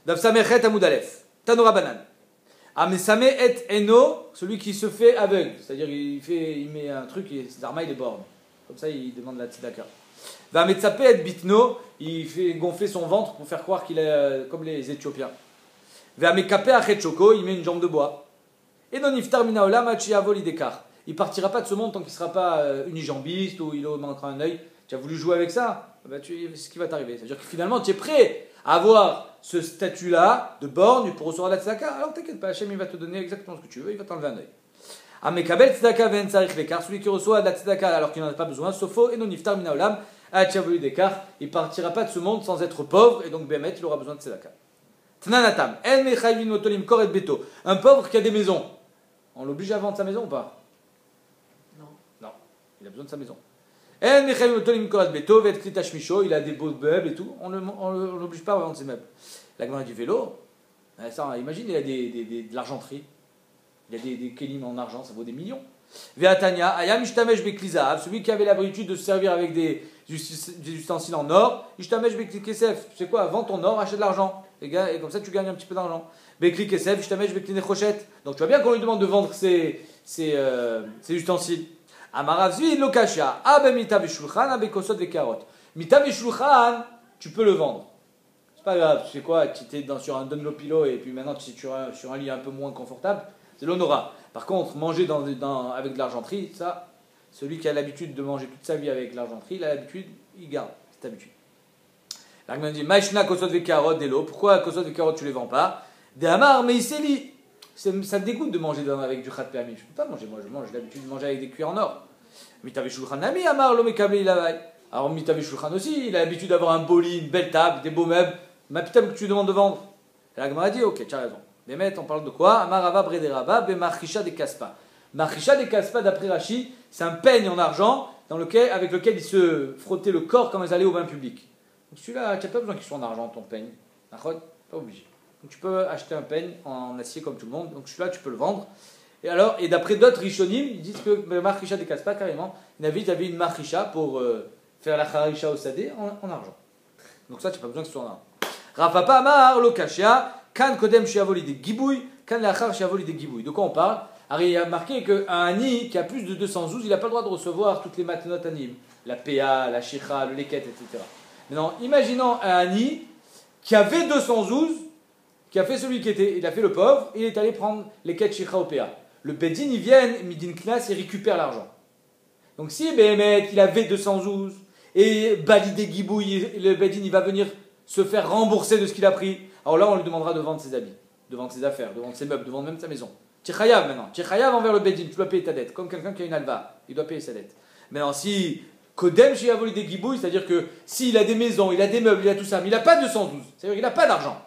Dav Samechet Amoud Aleph. Tanora Banan. Amesame et Eno, celui qui se fait aveugle. C'est-à-dire il met un truc et Zarma il est borne. Comme ça il demande la tzedaka. Va Metsape et Bitno, il fait gonfler son ventre pour faire croire qu'il est comme les Éthiopiens. Va Mekape Achet Choko, il met une jambe de bois. Et non Iftar Minaolam Achiavo Lidekar. Il partira pas de ce monde tant qu'il ne sera pas unijambiste ou il manquera un œil. Tu as voulu jouer avec ça, c'est ce qui va t'arriver. C'est-à-dire que finalement tu es prêt à avoir ce statut-là de borgne pour recevoir la tzedaka. Alors t'inquiète pas, Hachem il va te donner exactement ce que tu veux, il va t'enlever un œil. Amekabel tzedaka ven tzarich lekar, celui qui reçoit de la tzedaka alors qu'il n'en a pas besoin, sofo et non iftar minaolam, achavolu dekar, il partira pas de ce monde sans être pauvre et donc Bémet il aura besoin de tzedaka. Tnanatam, en mechayvin motolim koret beto, un pauvre qui a des maisons, on l'oblige à vendre sa maison ou pas? Non, il a besoin de sa maison. En mechayvin motolim koret beto, vet klitash misho, il a des beaux meubles et tout, on l'oblige pas à vendre ses meubles. La Gemara du vélo, ça, imagine il a de l'argenterie. Il y a des kelim en argent, ça vaut des millions. Ve'atania, ayam ishtamesh beklizav, celui qui avait l'habitude de se servir avec des ustensiles en or, ishtamesh beklikesef, tu sais quoi, vends ton or, achète de l'argent, et comme ça tu gagnes un petit peu d'argent. Beklikesef, ishtamesh beklinechochet, donc tu vois bien qu'on lui demande de vendre ses ustensiles. Amaravzi lokasha, abe mita veshulchan, abe kosot vekarot. Mita veshulchan, tu peux le vendre. C'est pas grave, tu sais quoi, tu étais sur un Dunlopilo et puis maintenant tu es sur un lit un peu moins confortable. C'est l'honorat. Par contre, manger avec de l'argenterie, ça, celui qui a l'habitude de manger toute sa vie avec l'argenterie, il a l'habitude, il garde cette habitude. L'argument dit, Maïshna kosot vekarot delo, pourquoi kosot vekarot tu les vends pas? De Hamar, mais ça me dégoûte de manger avec du khat permis. Je ne peux pas manger, moi j'ai l'habitude de manger avec des cuillères en or. Mitavé shulchan nami, Hamar, lo mekable il avay. Alors Mitavé shulchan aussi, il a l'habitude d'avoir un beau lit, une belle table, des beaux meubles. Ma putain que tu demandes de vendre. L'argument a dit, ok, tu as raison. Bémet, on parle de quoi? Amarava brederaba, bemarchisha de kaspa. Marchisha de kaspa, d'après Rashi, c'est un peigne en argent avec lequel ils se frottaient le corps quand ils allaient au bain public. Donc celui-là, tu n'as pas besoin qu'il soit en argent, ton peigne. Pas obligé. Donc tu peux acheter un peigne en acier comme tout le monde. Donc celui-là, tu peux le vendre. Et d'après d'autres rishonim, ils disent que marchisha de kaspa, carrément, il y avait une marchisha pour faire la charisha au sadé en argent. Donc ça, tu n'as pas besoin que ce soit en argent. Rafapa amar lo kashia. Kan kodem shiavoli de gibouille, kan lachar shiavoli de gibouille. De quoi on parle? Alors il y a marqué qu'un ani qui a plus de 212, il n'a pas le droit de recevoir toutes les matnot anim, la PA, la shicha, le leket, etc. Maintenant, imaginons un ani qui avait 212, qui a fait celui qui était, il a fait le pauvre, et il est allé prendre leket, shicha au PA. Le bedin, ils viennent, midin knas, et récupère l'argent. Donc si Béhémet, il avait 212, et balidé gibouille, le bedin, il va venir se faire rembourser de ce qu'il a pris. Alors là, on lui demandera de vendre ses habits, de vendre ses affaires, de vendre ses meubles, de vendre même sa maison. Tchayav maintenant. Tchayav envers le Bedin, tu dois payer ta dette. Comme quelqu'un qui a une alva, il doit payer sa dette. Maintenant, si Kodem chez Avoli des Gibouilles, c'est-à-dire que s'il a des maisons, il a des meubles, il a tout ça, mais il n'a pas 212, c'est-à-dire qu'il n'a pas d'argent.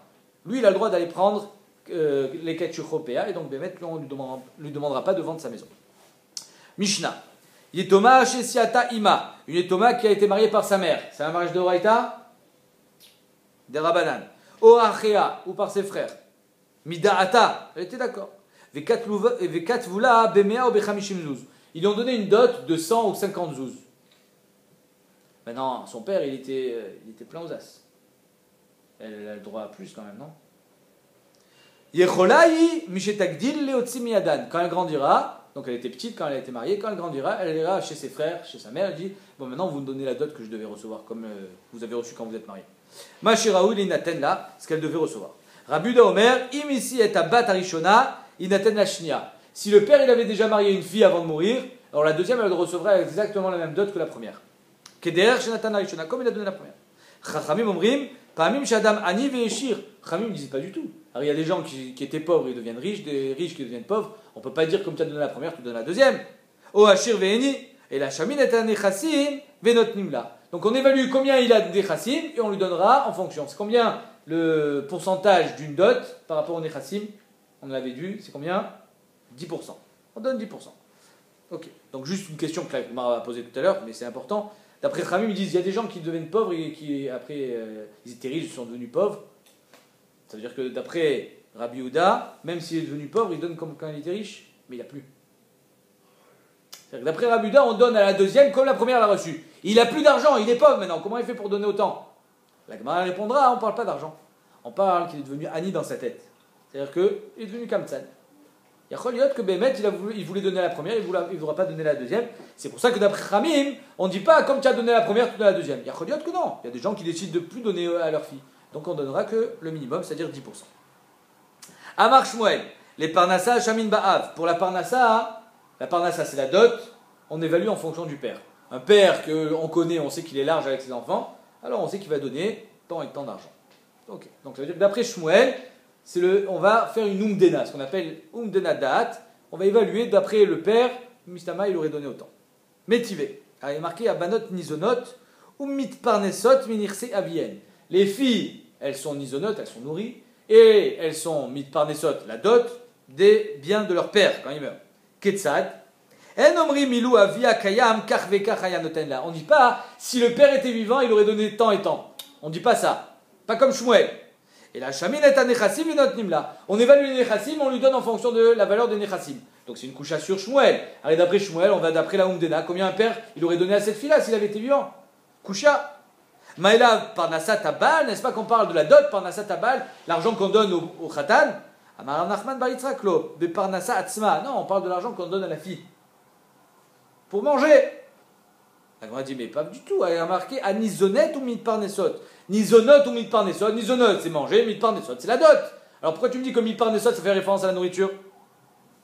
Lui, il a le droit d'aller prendre les Ketchuchopéa, et donc Bémet, on ne lui demandera pas de vendre sa maison. Mishnah. Yetoma chez Siata Ima. Une Yetoma qui a été mariée par sa mère. C'est un mariage de Horaïta? Des Rabanan. Oachea, ou par ses frères. Mida'ata, elle était d'accord. Vekatvula bemea ou bechamishim zouz. Ils lui ont donné une dot de 100 ou 50 zouz. Maintenant, son père, il était plein aux as. Elle a le droit à plus quand même, non? Yecholai mishetagdil leotzi miyadan. Quand elle grandira, donc elle était petite quand elle a été mariée, quand elle grandira, elle ira chez ses frères, chez sa mère, elle dit, bon maintenant vous me donnez la dot que je devais recevoir, comme vous avez reçu quand vous êtes mariés. Mashiraoul inaten là, ce qu'elle devait recevoir. Rabbi Omer, imisi et abat arishona, inaten la shnia. Si le père il avait déjà marié une fille avant de mourir, alors la deuxième elle recevrait exactement la même dot que la première. Keder shenatan arishona, comme il a donné la première. Chachamim omrim, pamim shadam ani veeshir. Chachamim ne disait pas du tout. Alors il y a des gens qui étaient pauvres, ils deviennent riches, des riches qui deviennent pauvres. On ne peut pas dire comme tu as donné la première, tu donnes la deuxième. O ashir veeni, et la shamin est un nechassim venotnim la. Donc on évalue combien il a des chassim et on lui donnera en fonction. C'est combien le pourcentage d'une dot par rapport au nechassim? On l'avait vu, c'est combien? 10%. On donne 10%. Ok. Donc juste une question que la Gemara a posée tout à l'heure, mais c'est important. D'après Khamim, ils disent il y a des gens qui deviennent pauvres et qui après ils étaient riches, ils sont devenus pauvres. Ça veut dire que d'après Rabbi Yehuda, même s'il est devenu pauvre, il donne comme quand il était riche, mais il n'a plus. D'après Rabbi Yehuda, on donne à la deuxième comme la première l'a reçue. Il n'a plus d'argent, il est pauvre maintenant. Comment il fait pour donner autant? La Gemara répondra, on ne parle pas d'argent. on parle qu'il est devenu Ani dans sa tête. C'est-à-dire qu'il est devenu Kamtsan. Il y a Choliot que Bémet, il voulait donner la première, il ne voudra pas donner la deuxième. C'est pour ça que d'après Khamim, on ne dit pas comme tu as donné la première, tu donnes la deuxième. Il y a Choliot que non. Il y a des gens qui décident de ne plus donner à leur fille. Donc on donnera que le minimum, c'est-à-dire 10%. Amar Shmuel, les Parnassa, Shamin Ba'av. Pour la Parnassa c'est la dot, on évalue en fonction du père. Un père qu'on connaît, on sait qu'il est large avec ses enfants, alors on sait qu'il va donner tant et tant d'argent. Okay. Donc ça veut dire que d'après Shmuel, on va faire une umdena, ce qu'on appelle umdena da'at. On va évaluer d'après le père, Mistama il aurait donné autant. Métivé. Il est marqué Abanot Nizonot, Umit Parnesot Minirse Avien. Les filles, elles sont Nizonot, elles sont nourries, et elles sont Mit Parnesot, la dot, des biens de leur père quand il meurt. Ketzad. On ne dit pas, si le père était vivant, il aurait donné tant et tant. On ne dit pas ça. Pas comme Shmuel. Et la Shamin est un Nechassim et notre Nimla. On évalue les Nechassim, on lui donne en fonction de la valeur des Nechassim. Donc c'est une coucha sur Shmuel. Allez, d'après Shmuel, on va d'après la Umdena. Combien un père il aurait donné à cette fille-là s'il avait été vivant? Coucha. Maïla Parnassa Tabal, n'est-ce pas qu'on parle de la dot Parnassa Tabal, l'argent qu'on donne au Khatan? Amar Nachman Bar Yitzhak lo, be Parnassa Atzma. Non, on parle de l'argent qu'on donne à la fille. Pour manger. La Gemara dit, mais pas du tout. Elle a marqué à Nizonet ou Mitparnesot. Nizonot ou Mitparnesot. Nizonot, c'est manger, Mitparnesot, c'est la dot. Alors pourquoi tu me dis que Mitparnesot, ça fait référence à la nourriture?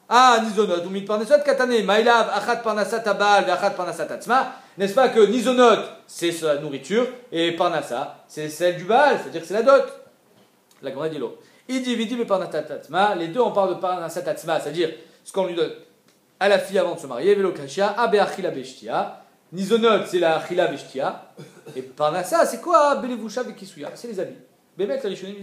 Ah, Nizonot ou Mitparnesot, Katane, Maïlav, Achat Parnassa Tabal, Achat Parnassa Tatzma. N'est-ce pas que Nizonot, c'est sa nourriture, et Parnassa, c'est celle du Baal, c'est-à-dire que c'est la dot. La Gemara dit l'eau. Il dividi mais Parnassa Tatzma. Les deux, on parle de Parnassa Tatzma, c'est-à-dire ce qu'on lui donne à la fille avant de se marier, Velo Kashia, Abe Achila Beshtia. Nizonot, c'est la Achila Beshtia. Et Parnassa, c'est quoi? Belevusha Vekisuya, c'est les habits. Bémet, la Rishonim,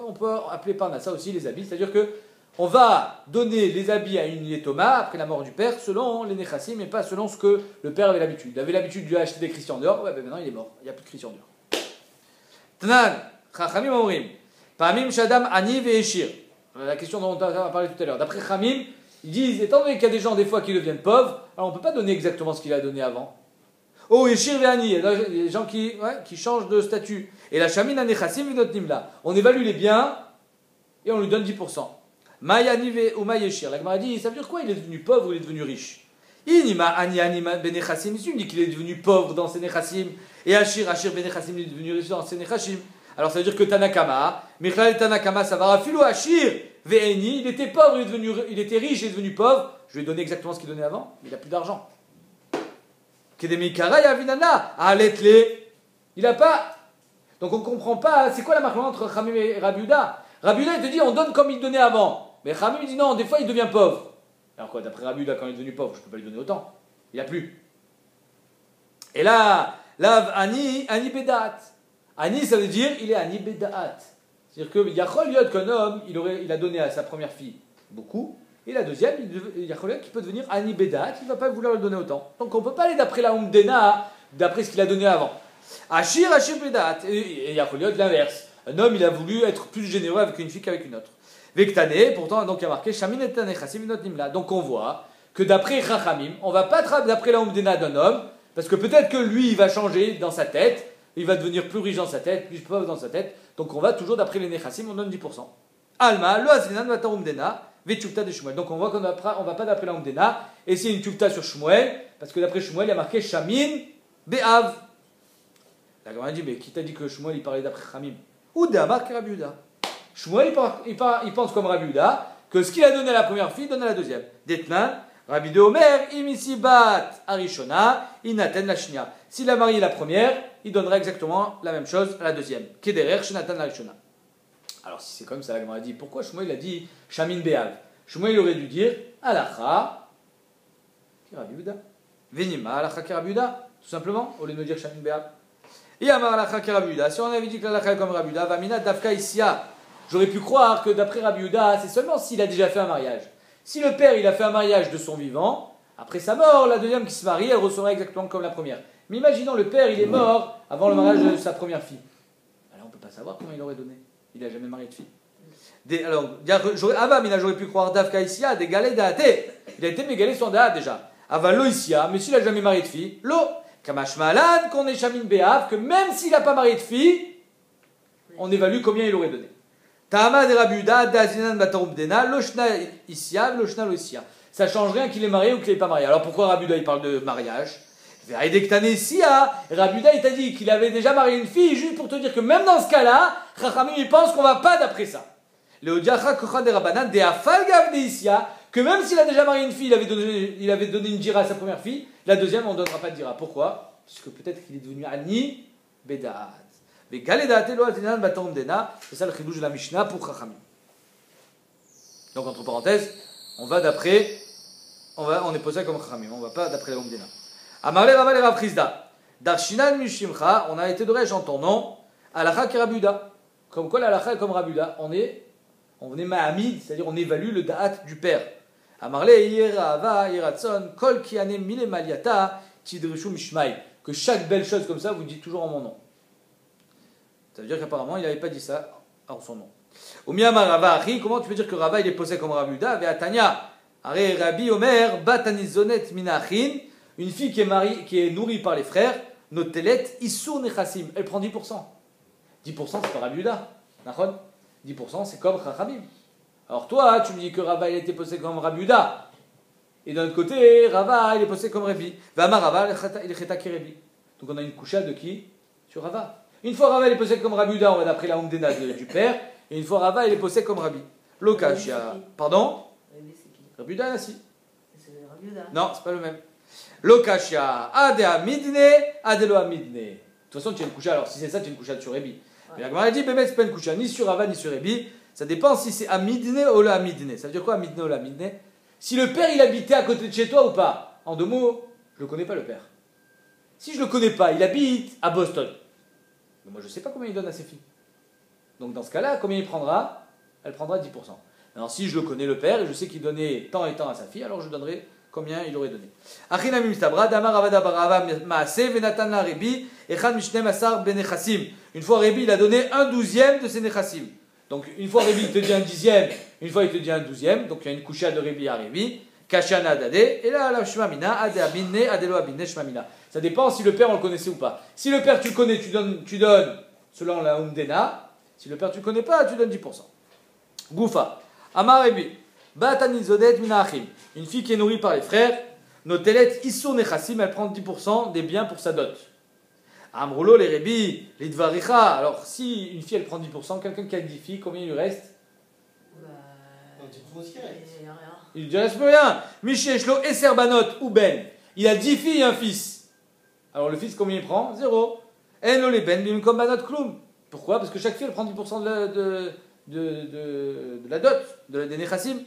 on peut appeler Parnassa aussi les habits, c'est-à-dire que on va donner les habits à une Yetoma après la mort du père selon les Nechassim, mais pas selon ce que le père avait l'habitude. Il avait l'habitude de lui acheter des Christians dehors, ouais, ben maintenant il est mort, il n'y a plus de Christians dehors. Tanan, Chachamim Amrim, Pamim Shadam Ani Veeshir. La question dont on a parlé tout à l'heure. D'après Chamim, ils disent, étant donné qu'il y a des gens des fois qui deviennent pauvres, alors on ne peut pas donner exactement ce qu'il a donné avant. Oh, Yeshir Ve'ani, il y a des gens qui changent de statut. Et la Shamina Nechassim Vinot Nimla. On évalue les biens et on lui donne 10%. Mayani ou Mayeshir. La Gemara dit, ça veut dire quoi? Il est devenu pauvre ou il est devenu riche? Inima Ani Anima Benechassim. Il dit qu'il est devenu pauvre dans ses Nechassim. Et Ashir Benechassim, il est devenu riche dans ses Nechassim. Alors ça veut dire que Tanakama, Michlal et Tanakama, ça va rafilo Ashir Ve'eni, il était pauvre, il était riche, il est devenu pauvre. Je lui ai donné exactement ce qu'il donnait avant, mais il n'a plus d'argent. Kedemikara Yavinana, Aletle, il n'a pas. Donc on ne comprend pas, c'est quoi la marque entre Khamim et Rabbi Yehuda? Rabbi Yehuda, il te dit on donne comme il donnait avant. Mais Khamim, il dit non, des fois il devient pauvre. Alors quoi, d'après Rabbi Yehuda, quand il est devenu pauvre, je ne peux pas lui donner autant. Il n'a plus. Et là, Ani Bedat. Ani, ça veut dire il est Ani Bedat. C'est-à-dire qu'il y a Choliot qu'un homme, il a donné à sa première fille beaucoup, et la deuxième, il y a Choliot qui peut devenir Ani Bedat, il ne va pas vouloir lui donner autant. Donc on ne peut pas aller d'après la Umdena, d'après ce qu'il a donné avant. Ashir Bedat, et il y a Choliot l'inverse. Un homme, il a voulu être plus généreux avec une fille qu'avec une autre. Vektane, pourtant, donc il y a marqué Shamin et Tanechassim Vinot Nimla. Donc on voit que d'après Chachamim, on ne va pas d'après la Umdena d'un homme, parce que peut-être que lui, il va changer dans sa tête, il va devenir plus riche dans sa tête, plus pauvre dans sa tête. Donc on va toujours d'après les Nechassim, on donne 10%. Alma, lo azlinan vata umdena, vetchukta de Shmuel. Donc on voit qu'on ne va pas d'après la umdena, et c'est une tchukta sur Shmuel, parce que d'après Shmuel, il y a marqué Shamin be'av. La Gemara dit, mais qui t'a dit que Shmuel il parlait d'après Chamim? Ou d'Amar que Rabbi Yehuda. Shmuel il pense comme Rabbi Yehuda, que ce qu'il a donné à la première fille, donne à la deuxième. Detnan, Rabbi de Omer, imisibat arishona, inaten la shnia. S'il a marié la première, il donnera exactement la même chose à la deuxième. Kederer, shenatan la rishona. Alors si c'est comme ça, la Gemara dit, pourquoi Shmuel a dit Shamin Be'av? Shmuel aurait dû dire Alacha Rabbi Yehuda. Venima Alacha Rabbi Yehuda, tout simplement, au lieu de dire Shamin Be'av. Et Amar Alacha Rabbi Yehuda. Si on avait dit que l'Alacha est comme Rabbi Yehuda, Vamina Dafka Issia. J'aurais pu croire que d'après Rabbi Yehuda, c'est seulement s'il a déjà fait un mariage. Si le père il a fait un mariage de son vivant, après sa mort, la deuxième qui se marie, elle recevra exactement comme la première. Mais imaginons le père il est mort avant le mariage de sa première fille. Alors on ne peut pas savoir comment il aurait donné. Il n'a jamais marié de fille. Alors, j'aurais pu croire Davka Issia, des galets d'Aate. Il a été mégalé son Da'at déjà. Avalo Issia, mais s'il n'a jamais marié de fille, lo, Kamash Malan, qu'on est Shamin Be'av, que même s'il n'a pas marié de fille, on évalue combien il aurait donné. Ta'ama de Rabuda, Dazinan Batarubdena, Loshna Isya, Loshna Losia. Ça change rien qu'il est marié ou qu'il n'est pas marié. Alors pourquoi Rabuda il parle de mariage? Rabuda il t'a dit qu'il avait déjà marié une fille, juste pour te dire que même dans ce cas-là, Chachamim il pense qu'on va pas d'après ça. Que même s'il a déjà marié une fille, il avait donné une dira à sa première fille, la deuxième on ne donnera pas de dira. Pourquoi? Parce que peut-être qu'il est devenu Ani Bedaat. C'est ça le chidouj de la Mishnah pour Chachamim. Donc entre parenthèses, on va d'après, on est posé comme Chachamim, on ne va pas d'après la Omdena. Amarle Rava le Rav Chizda. Darshinan Mishimcha, on a été d'oreille en ton nom, Alacha ki Rabuda. Comme quoi l'Alacha est comme Rabuda, on est Mahamid, c'est-à-dire on évalue le Da'at du père. Amarle Yerava, Yeratson, Kol Kiane Mile Maliata, Tidrishu Mishmai. Que chaque belle chose comme ça, vous dites toujours en mon nom. Ça veut dire qu'apparemment, il n'avait pas dit ça en son nom. Oumiyama Rava Achi, comment tu peux dire que Rava il est posé comme Rabuda? Ve'atanya, Are Rabbi Omer, Batanizonet Minachin, une fille qui est nourrie par les frères, Notelet Issur Nechassim, elle prend 10%. 10% c'est pas Rabuda, 10% c'est comme Chachamim. Alors toi, tu me dis que Rava il était posé comme Rabuda. Et d'un autre côté, Rava il est posé comme Rabbi. Vama Rava il est cheta ki Rabbi. Donc on a une couchade de qui? Sur Rava. Une fois Rava il est posé comme Rabuda, on va d'après la Omdena du père. Et une fois Rava il est posé comme Rabbi. Lokashia. Pardon? Rabuda Nassi. C'est Rabuda. Non, c'est pas le même. Lokashia. Adea Midne, Adelo Midne. De toute façon, tu as une couchade. Alors si c'est ça, tu as une couchade sur Rabbi. Mais la Gemara dit, Bémet, c'est pas une couchade ni sur Rava ni sur Rabbi. Ça dépend si c'est Amidne ou la Amidne. Ça veut dire quoi Amidne ou la Amidne? Si le père il habitait à côté de chez toi ou pas. En deux mots, je le connais pas le père. Si je le connais pas, il habite à Boston. Mais moi je sais pas combien il donne à ses filles. Donc dans ce cas-là, combien il prendra? Elle prendra 10%. Alors si je le connais le père et je sais qu'il donnait tant et tant à sa fille, alors je donnerai combien il aurait donné. Une fois Rébi il a donné 1/12 de ses nechassim. Donc une fois Rébi il te dit 1/10, une fois il te dit 1/12, donc il y a une couchade de Rébi à Rébi. Kashana Dade, et là la Shmamina, Ade Abinne, Adelo Abinne Shmamina. Ça dépend si le père on le connaissait ou pas. Si le père tu le connais, tu donnes selon la Umdena. Si le père tu le connais pas, tu donnes 10%. Goufa, Amar Rébi, Batani Zodet Minachim. Une fille qui est nourrie par les frères, Notelet Issur Nechassim, elle prend 10% des biens pour sa dot. Amroulo, les Rébi, les Dvaricha. Alors si une fille elle prend 10%, quelqu'un qui a 10 filles, combien il lui reste? Il ne reste plus rien. Micheshlo et Serbanot ou Ben. Il a 10 filles et un fils. Alors le fils, combien il prend? 0. Eno les Ben, bim comme Banot Klum. Pourquoi? Parce que chaque fille elle prend 10% de la dot, des Nechassim.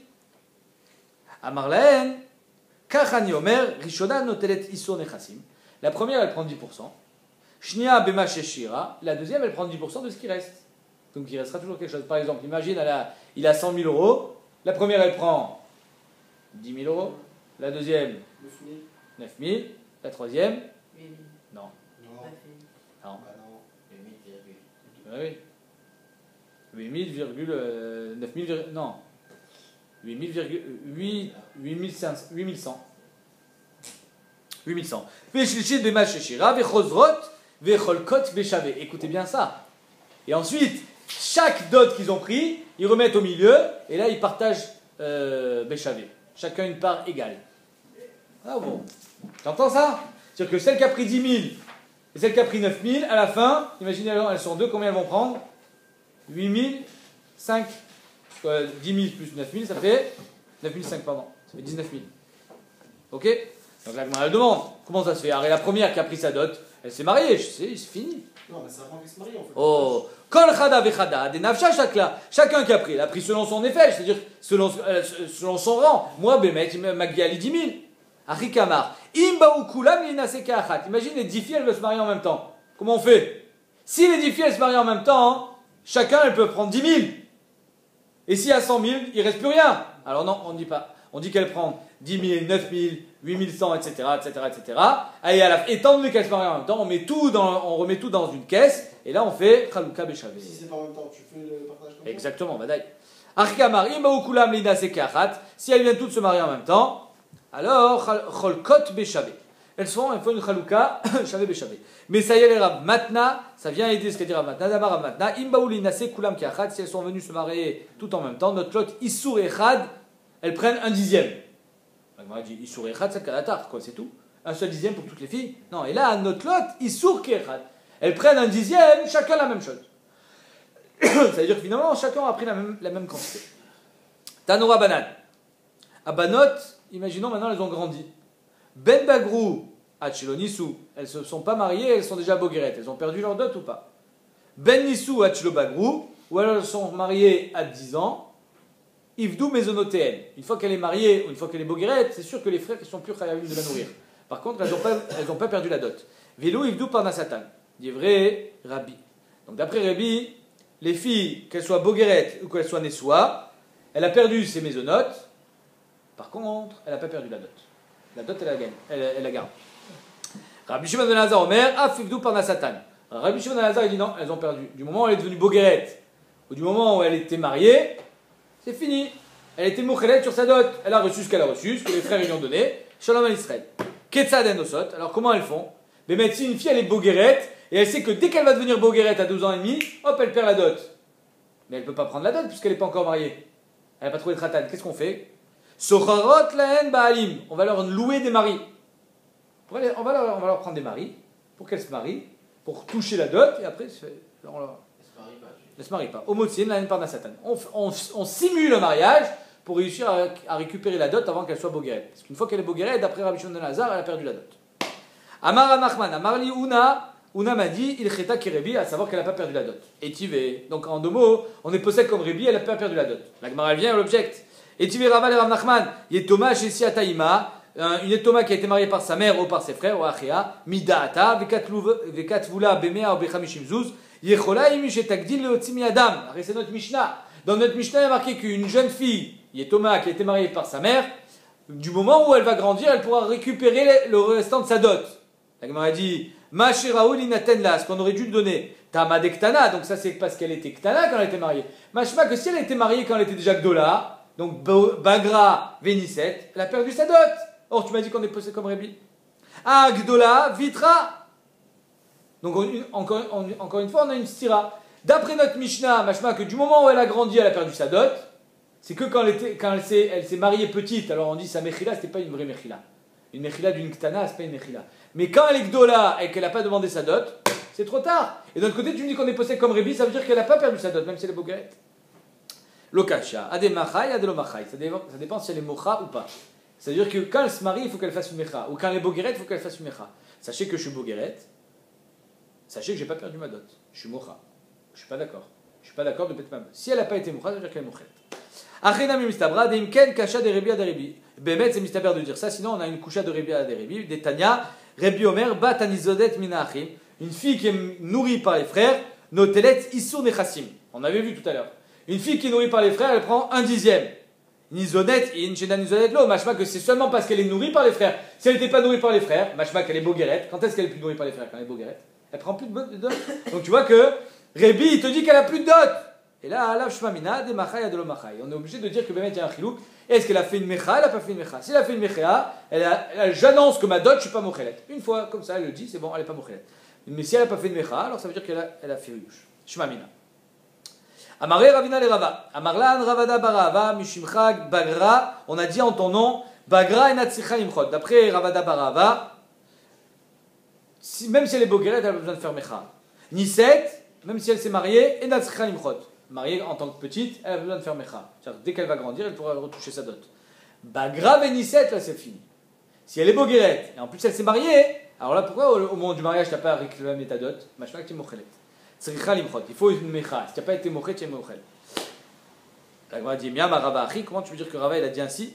Amarlaen, Kachani Omer, Rishona Notelet Issur Nechassim. La première elle prend 10%. Shnia Bema Sheshira. La deuxième elle prend 10% de ce qui reste. Donc il restera toujours quelque chose. Par exemple, imagine, il a 100 000 euros. La première, elle prend 10 000 euros. La deuxième, 9 000. La troisième, 8 000. non. Non. Non. Bah non, 8 000, Oui. 8 000, 9 000, non. 8 000, 8100. 8100. Écoutez bien ça. Et ensuite, chaque dot qu'ils ont pris, ils remettent au milieu, et là ils partagent Béchavé. Chacun une part égale. Ah bon. T'entends ça? C'est-à-dire que celle qui a pris 10 000 et celle qui a pris 9 000, à la fin, imaginez elles sont deux, combien elles vont prendre? 8 000, 5. 10 000 plus 9 000, ça fait 9 500, pardon. Ça fait 19 000. Ok? Donc là, elle demande, comment ça se fait? Alors, la première qui a pris sa dot, elle s'est mariée, c'est fini. Non, mais c'est avant qu'il se marie en fait. Oh, Kol Chada Vechada, des Nafsha Shakla. Chacun qui a pris, il a pris selon son effet, c'est-à-dire selon son rang. Moi, Bémet, il m'a guidé les 10 000. Arikamar. Imbaou Kulam Linaseka Achat. Imagine les 10 filles, elles veulent se marier en même temps. Comment on fait? Si les 10 filles, elles se marient en même temps, chacun, elles peuvent prendre 10 000. Et s'il y a 100 000, il ne reste plus rien. Alors non, on ne dit pas. On dit qu'elles prennent 10 000, 9 000, 8 100, etc., etc., etc. Et étant donné qu'elles se marient en même temps, on remet tout dans une caisse, et là on fait Chalouka Béchavé. Si c'est pas en même temps, tu fais le partage comme ça. Exactement, Badaï. Arkamar, Imaoukulam Lina Sekarat, si elles viennent toutes se marier en même temps, alors Cholkot Béchavé. elles font une chalouka, chavé béchavé. Mais ça y est, les Rav Matna, ça vient aider ce qu'a dit Rav Matna, d'abord Rav Matna, Imbaouli Nase Kulam Kiachad, si elles sont venues se marier tout en même temps, notre lot Issour Echad, elles prennent un dixième. La Gemara dit Issour Echad, c'est Kalatar, quoi, c'est tout. Un seul dixième pour toutes les filles. Non, et là, notre lot Issour Kiachad. Elles prennent un dixième, chacun la même chose. Ça veut dire que finalement, chacun a pris la même quantité. Tanoura Banan. Abanot, imaginons maintenant, elles ont grandi. Ben Bagrou, Hachilo Nissou, elles ne se sont pas mariées, elles sont déjà boguerettes. Elles ont perdu leur dot ou pas? Ben Nissou, Hachilo Bagrou, ou alors elles sont mariées à 10 ans. Ivdou Mesonotéen. Une fois qu'elle est mariée ou une fois qu'elle est boguerette, c'est sûr que les frères ne sont plus chayavim de la nourrir. Par contre, elles n'ont pas perdu la dot. Velo Ivdou Parnasatan. Dit vrai, Rabbi. Donc d'après Rabbi, les filles, qu'elles soient boguerettes ou qu'elles soient nessois, elle a perdu ses mésonotes. Par contre, elle n'a pas perdu la dot. La dot, elle la gagne, elle la garde. Rabbi Shimon ben Elazar Omer, Afivdou Parnasatan. Rabbi Shimon ben Elazar, il dit non, elles ont perdu. Du moment où elle est devenue boguerette, ou du moment où elle était mariée, c'est fini. Elle était mouchelet sur sa dot. Elle a reçu ce qu'elle a reçu, ce que les frères lui ont donné. Shalom al Israël. Ketzaden Osot. Alors comment elles font? Mais si une fille, elle est boguerette, et elle sait que dès qu'elle va devenir boguerette à 12 ans et demi, hop, elle perd la dot. Mais elle ne peut pas prendre la dot puisqu'elle n'est pas encore mariée. Elle n'a pas trouvé de khatan. Qu'est-ce qu'on fait? Socharot lahen baalim. On va leur louer des maris. On va leur prendre des maris pour qu'elles se marient, pour toucher la dot, et après, ne se marient pas. Homotsien lahen parnasatan. On simule le mariage pour réussir à récupérer la dot avant qu'elle soit boguerette. Parce qu'une fois qu'elle est boguerette, d'après Rabbi Shimon ben Elazar, elle a perdu la dot. Amar Nachman, Amarli Una m'a dit, il cheta ki Rebi, à savoir qu'elle n'a pas perdu la dot. Etivé. Donc en deux mots, on est possède comme Rebi, elle n'a pas perdu la dot. La Gemara vient à l'object. Etivé Raval et Rav Nachman, Yetoma chez Siataïma, une Yetoma qui a été mariée par sa mère ou par ses frères, ou Achia, Midaata, Vekatvula, Bemea, ou Bechamishim Zuz, Yechola, Imishetagdil, Leotzimi Adam. C'est notre Mishnah. Dans notre Mishnah, il y a marqué qu'une jeune fille, Yetoma, qui a été mariée par sa mère, du moment où elle va grandir, elle pourra récupérer le restant de sa dot. La Gemara a dit, Mashiraoul inatenla, ce qu'on aurait dû lui donner. Tamade Ktana, donc ça c'est parce qu'elle était Ktana quand elle était mariée. Mashma que si elle était mariée quand elle était déjà Gdola, donc Bagra Vénisset, elle a perdu sa dot. Or tu m'as dit qu'on est posé comme Rébi. Ah, Gdola, Vitra. Donc encore une fois, on a une stira. D'après notre Mishnah, Mashma que du moment où elle a grandi, elle a perdu sa dot. C'est que quand elle s'est mariée petite, alors on dit sa mechila, c'était pas une vraie mechila. Une mechila d'une ktana, c'est pas une mechila. Mais quand elle est gdola et qu'elle n'a pas demandé sa dot, c'est trop tard. Et d'un autre côté, tu me dis qu'on est possède comme Rébi, ça veut dire qu'elle n'a pas perdu sa dot, même si elle est boguerette. Lokasha, ademachai, adelomachai. Ça dépend si elle est mocha ou pas. C'est-à-dire que quand elle se marie, il faut qu'elle fasse une mecha. Ou quand elle est boguerette, il faut qu'elle fasse une mecha. Sachez que je suis boguerette. Sachez que j'ai pas perdu ma dot. Je suis mocha. Je suis pas d'accord. Je suis pas d'accord de peut-être même. Si elle n'a pas été mocha, ça veut dire qu'elle est mochet. Achenami mistabra, deimken kasha de Rebi à Rebi. Bémet, c'est mistaber de dire ça, sinon on a une coucha de Rebi à Rebi. Des Tanya, Rebi Omer, bat anizodet minachim. Une fille qui est nourrie par les frères, notelet isur nechassim. On avait vu tout à l'heure. Une fille qui est nourrie par les frères, elle prend un dixième. Nizodet, inchena nizodet lo, machma que c'est seulement parce qu'elle est nourrie par les frères. Si elle n'était pas nourrie par les frères, machma qu'elle est boguerette. Quand est-ce qu'elle est plus nourrie par les frères? Quand elle est boguerette. Elle prend plus de dot. Donc tu vois que Rebi, il te dit qu'elle a plus de dot. Et là, shmamina, de machai, de l'omachai. On est obligé de dire que Bémet, il y a un chilouk. Est-ce qu'elle a fait une mecha? Elle n'a pas fait une mecha. Si elle a fait une mecha, j'annonce que ma dot, je ne suis pas mochelet. Une fois, comme ça, elle le dit, c'est bon, elle n'est pas mochelet. Mais si elle n'a pas fait une mecha, alors ça veut dire qu'elle a fait yush. Shmamina. Amaré Ravina le Rava. Amarlan Ravada Barava, Mishimchag, Bagra. On a dit en ton nom, Bagra et Natsicha Imchot. D'après Ravada Barava, même si elle est boguerette, elle n'a pas besoin de faire mecha. Niset, même si elle s'est mariée, et Natsicha Imchot. Mariée en tant que petite, elle a besoin de faire mecha. Dès qu'elle va grandir, elle pourra retoucher sa dot. Bagra Vénisset, là c'est fini. Si elle est boguerette, et en plus elle s'est mariée, alors là pourquoi au moment du mariage tu n'as pas réclamé ta dot? Machma que tu es mochelet. Tzricha limchot, il faut une mecha. Si tu n'as pas été mochet, tu es mochel. La Gemara dit, Miam Rava Achi, comment tu veux dire que Rava il a dit ainsi?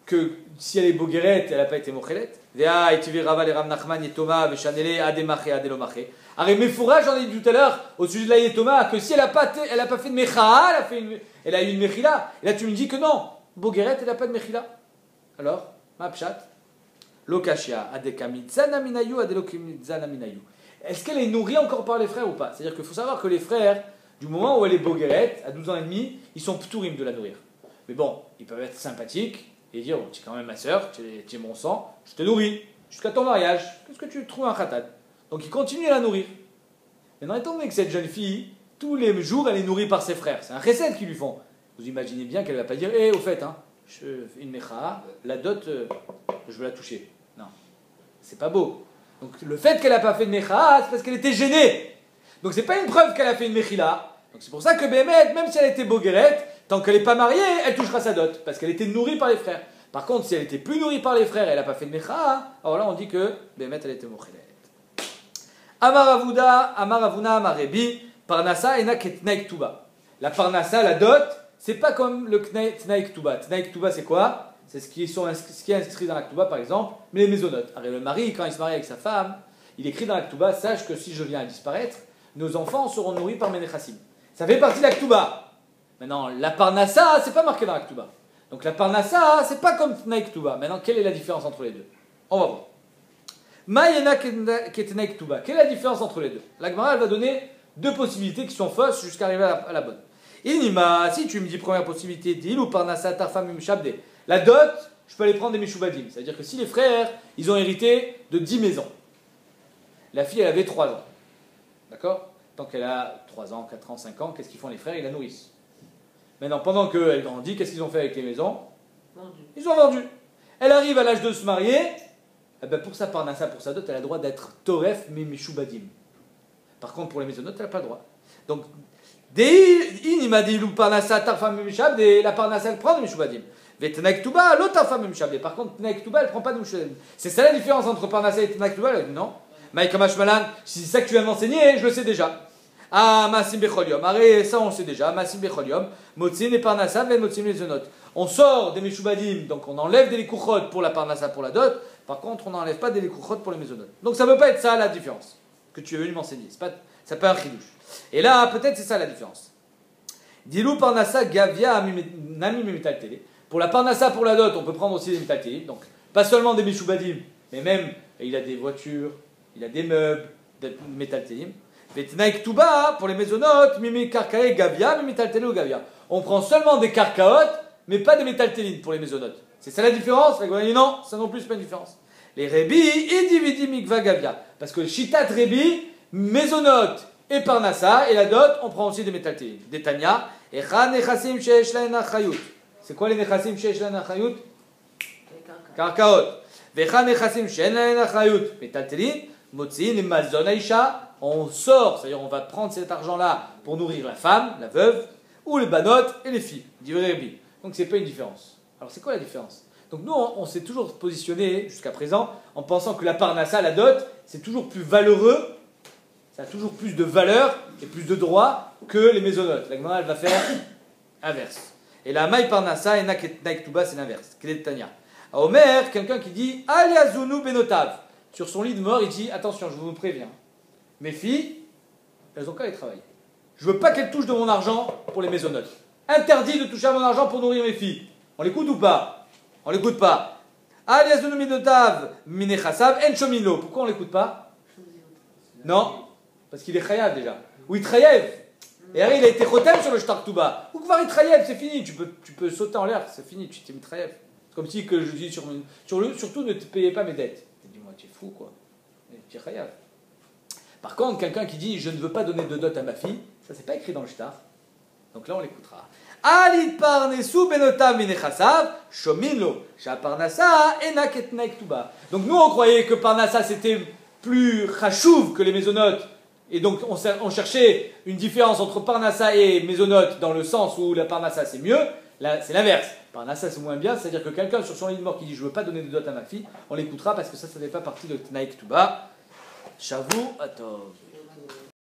Que si elle est boguerette, elle n'a pas été mochelet? Vea, et tu veux Rava, les Rav Nachman, Yetoma, Veshanele, Ademache, Adelomache. Arrête, mes fourrages, j'en ai dit tout à l'heure, au sujet de la Yetoma, que si elle n'a pas fait de mecha, elle a eu une mechila. Et là tu me dis que non, boguerette, elle n'a pas de mechila. Alors, ma pshat, Lokashia, Adekamitzana minayu, Adelokimitzana minayu. Est-ce qu'elle est nourrie encore par les frères ou pas? C'est-à-dire qu'il faut savoir que les frères, du moment où elle est boguerette, à 12 ans et demi, ils sont ptourim de la nourrir. Mais bon, ils peuvent être sympathiques et dire, oh, tu es quand même ma soeur, tu es mon sang, je te nourris. jusqu'à ton mariage. Qu'est-ce que tu trouves un khatat? Donc il continue à la nourrir. Maintenant, étant donné que cette jeune fille, tous les jours, elle est nourrie par ses frères. C'est un chesed qu'ils lui font. Vous imaginez bien qu'elle ne va pas dire, au fait, hein, je fais une mecha, la dot, je veux la toucher. Non, c'est pas beau. Donc le fait qu'elle n'a pas fait de mecha, c'est parce qu'elle était gênée. Donc c'est pas une preuve qu'elle a fait une mechila. Donc c'est pour ça que Béhémet, même si elle était boguerette, tant qu'elle n'est pas mariée, elle touchera sa dot, parce qu'elle était nourrie par les frères. Par contre, si elle était plus nourrie par les frères et elle n'a pas fait de mecha, alors là on dit que Béhémet, elle était mochelet. Amar Avuna, Amar Rebi, Parnassa ena ketnaik tuba. La parnassa, la dot, c'est pas comme le tnaik tuba. Tnaik tuba, c'est quoi? C'est ce qui est inscrit dans la ktuba, par exemple, mais les mésonotes. Alors le mari, quand il se marie avec sa femme, il écrit dans la ktuba, sache que si je viens à disparaître, nos enfants seront nourris par mes nechassim. Ça fait partie de la ktuba. Maintenant, la parnassa, c'est pas marqué dans la ktuba. Donc la parnassa, c'est pas comme tnaik tuba. Maintenant, quelle est la différence entre les deux? On va voir. Ma'yena ketnaik tuba. Quelle est la différence entre les deux? La Gemara, elle va donner deux possibilités qui sont fausses jusqu'à arriver à la bonne. Inima, si tu me dis première possibilité, dil ou parnassa tarfam mimshabde. La dot, je peux aller prendre des mishubadim. C'est-à-dire que si les frères, ils ont hérité de 10 maisons. La fille, elle avait 3 ans. D'accord? Tant qu'elle a 3 ans, 4 ans, 5 ans, qu'est-ce qu'ils font les frères? Ils la nourrissent. Maintenant, pendant qu'elle grandit, qu'est-ce qu'ils ont fait avec les maisons? Ils ont vendu. Elle arrive à l'âge de se marier, eh ben pour sa parnassa, pour sa dot, elle a le droit d'être toref mishubadim. Par contre, pour les maisonnotes, elle n'a pas le droit. Donc, il m'a dit la parnassa, elle prend des mishubadim. Tnaik tuba, l'autre tarfa mishubadim. Par contre, tnaik tuba, elle ne prend pas de mishubadim. C'est ça la différence entre parnassa et tnaik tuba? Non. Maïkamash malan, si c'est ça que tu viens m'enseigner, je le sais déjà. Ah, masim becholium. Arrête, ça on le sait déjà. Masim becholium. Motzin et parnassa, ven motzin les zonotes. On sort des mishubadim, donc on enlève des likuchot pour la parnassa, pour la dot. Par contre, on n'enlève pas des likuchot pour les mésonotes. Donc ça ne peut pas être ça la différence que tu es venu m'enseigner. C'est pas, ça peut être un chidouche. Et là, peut-être c'est ça la différence. Dilou parnassa gavia nami metaltélé. Pour la parnassa, pour la dot, on peut prendre aussi des metaltélé. Donc, pas seulement des mishubadim, mais même, il a des voitures, il a des meubles, des metaltélim. Vetnaik tuba, pour les mésonotes, mimi karkae gavia, mimi metaltélé ou gavia. On prend seulement des karkaot, mais pas des metaltélines pour les mésonotes. C'est ça la différence? La Gemara dit non, ça non plus c'est pas une différence. Les Rebi, Idividi Mikva Gavia. Parce que Shitat Rebi, Mésonote et Parnassa, et la dot, on prend aussi des métaltélines. Des Tanya, Echa Nechassim Sheesh Lahen Achayut. C'est quoi les Nechassim Sheesh Lahen Achayut? Karkaot. Vecha Nechassim Sheesh Lahen Achayut. Métaltélines, Motzin et Mazon Aisha. On sort, c'est-à-dire on va prendre cet argent-là pour nourrir la femme, la veuve, ou les banotes et les filles. Dit Rebi. Donc c'est pas une différence. Alors c'est quoi la différence? Donc nous, on s'est toujours positionné jusqu'à présent en pensant que la parnassa, la dot, c'est toujours plus valeureux, ça a toujours plus de valeur et plus de droits que les mésonotes. La Gemara, elle va faire inverse. Et la maï parnassa et naik tuba, c'est l'inverse. Quel est le Tanya? À Omer, quelqu'un qui dit aliazunu benotav. Sur son lit de mort, il dit attention, je vous préviens, mes filles, elles ont qu'à aller travailler. Je veux pas qu'elles touchent de mon argent pour les mésonotes. Interdit de toucher à mon argent pour nourrir mes filles. On l'écoute ou pas? On l'écoute pas. Aliazunu benotav minechassav en shomino. Pourquoi on l'écoute pas? Non, parce qu'il est chayav déjà. Ou il trayev. Et alors il a été chotem sur le shtar tuba. Ou kvar il trayev, c'est fini. Tu peux sauter en l'air, c'est fini. Tu t'es mis trayev. C'est comme si que je dis surtout ne te payez pas mes dettes. Dis-moi, tu es fou quoi. Tu es chayav. Par contre, quelqu'un qui dit je ne veux pas donner de dot à ma fille, ça c'est pas écrit dans le shtar. Donc là on l'écoutera. Alit parnesu benotav minechassav shominlo. Shaparnassa enak etnaik tuba. Donc nous on croyait que parnassa c'était plus chachouv que les mésonotes. Et donc on cherchait une différence entre parnassa et mésonote dans le sens où la parnassa c'est mieux. Là c'est l'inverse. Parnassa c'est moins bien, c'est-à-dire que quelqu'un sur son lit de mort qui dit je veux pas donner de dot à ma fille, on l'écoutera parce que ça fait pas partie de tnaik tuba. Shavu atov.